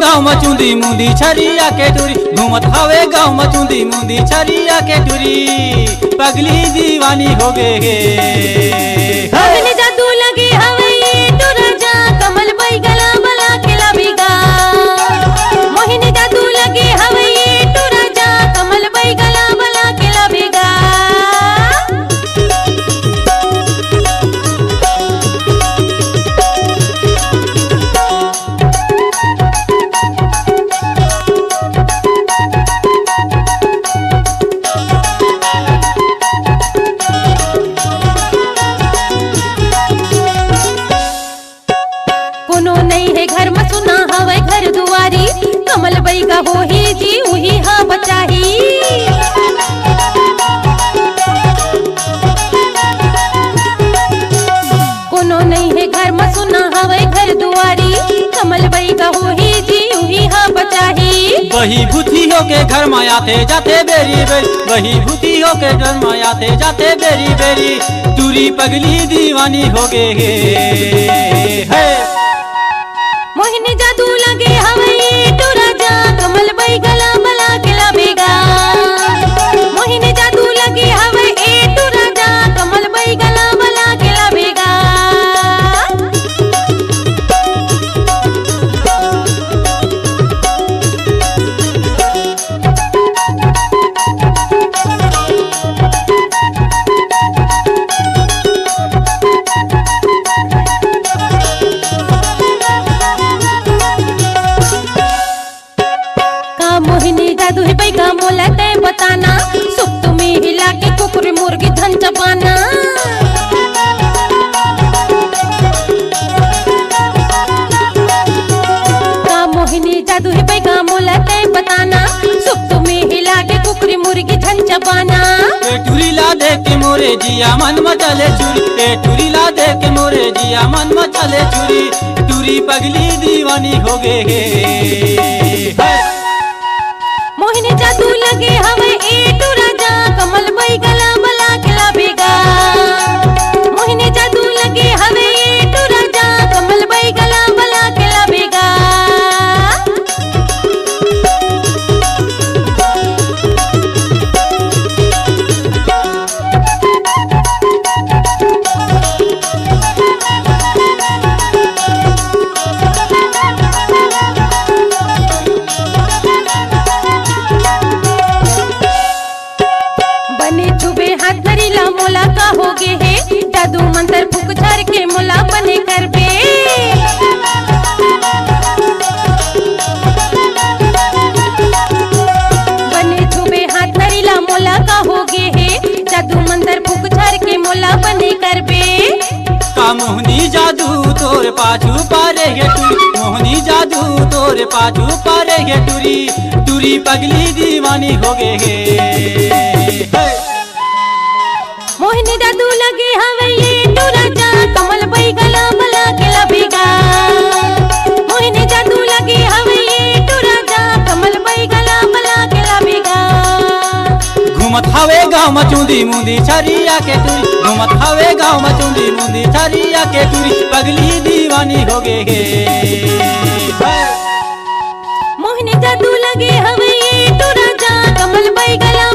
गाँव मचूंदी मुंदी छरिया के टूरी, घूमत हवे गाँव मचूंदी मुंदी छरिया के टूरी, पगली दीवानी हो गए मोहिनी जादू लगे हवे टू राजा कमल बई गला बला के लबिगा। मोहिनी जादू लगे हवे टू राजा कमल बई गला बला के लबिगा। कोनो नहीं है घर में सुना हवे घर दुआरी, कमल बई का हो ही जी उही हाँ बचाही। कोनो नहीं है घर में सुना हवे घर दुआरी, कमल बई का हो ही जी उही हाँ बचाही। वही भूती हो के घर में आते जाते बेरी बेरी, वही भूती हो के घर में आते जाते बेरी बेरी, टूरी पगली दीवानी हो गए है। मोहिनी जादू लगे हवे टू राजा कमल बई गला बला के लबेगा। मोहिनी जादू लगे हवे टू राजा कमल बई गला बला के लबेगा। मोहिनी जादू है बई का मोला ते बताना, सुख तुम्हें हिला के कुकुर मुर्गी धन चबाना। का मोहिनी जादू है बई का मोला ते बताना, सुख तुम्हें हिला के कुकुर मुर्गी धन चबाना। टूरी ला दे के मोरे जिया मन मचले चूरी, टूरी ला दे के मोरे जिया मन मचले चूरी, टूरी पगली दीवानी हो गए है। मोहिनी जादू लगे हवे टू राजा कमल बई गला बला के लबेगा। मोहिनी जादू लगे हवे टू राजा कमल बई गला बला के लबेगा। बने चुबे हाथ धरीला मोला का हो गे है, जादू मंत्र फूक झर के मोला बने कर बे। बने चुबे हाथ धरीला मोला का हो गे है, जादू मंत्र फूक झर के मोला बने कर बे। का मोहनी जादू तोर पाछू पारे है टूरी, मोहनी जादू तोर पाछू पारे है टूरी, टूरी पगली दीवानी हो गए है। मोहिनी जादू लगे हवे टू राजा कमल बई गला बला के लबेगा। मोहिनी जादू लगे हवे टू राजा कमल बई गला बला के लबेगा। घूमत हवे गाँव मचूंदी मुंदी छरिया के टूरी, घूमत हवे गाँव मचूंदी मुंदी छरिया के टूरी, पगली दीवानी हो गए है। मोहिनी जादू लगे हवे टू राजा कमल बई गला